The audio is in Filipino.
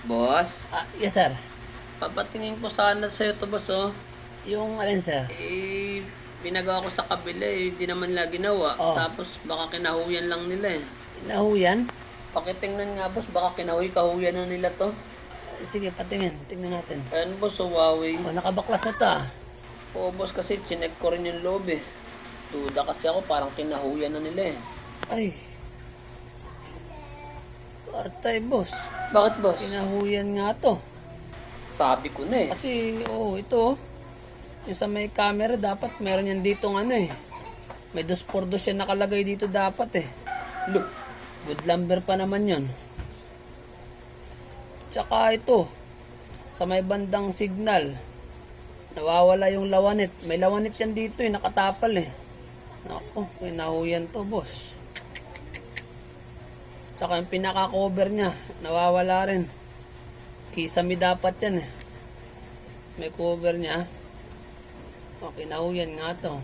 Boss, Yes, sir. papatingin ko sana sa'yo to, boss, oh. Yung alin, sir? Binagawa ko sa kabila, di naman nila ginawa. Oh. Tapos baka kinahuyan lang nila, eh. Nahuyan? Pakitingnan nga, boss, baka kahuyan na nila to. Sige, patingin. Tingnan natin. Ayan, boss, Huawei. Nakabaklas na to, Oo, boss, kasi chinek ko rin yung loob, eh. Duda kasi ako, parang kinahuyan na nila, eh. Ay. Patay, boss. Bakit, boss? Kinahuyan nga to. Sabi ko na, eh. Kasi, ito, yung sa may camera, dapat meron yan dito may 2x2 yan nakalagay dito dapat, eh. Look, Good lumber pa naman yun. Tsaka ito, sa may bandang signal, nawawala yung lawanit. May lawanit yan dito, nakatapal, eh. Naku, kinahuyan to, boss. Tsaka yung pinaka-cover niya, nawawala rin. Kisame dapat yan, eh. May cover niya. Okay, nahuyan nga to.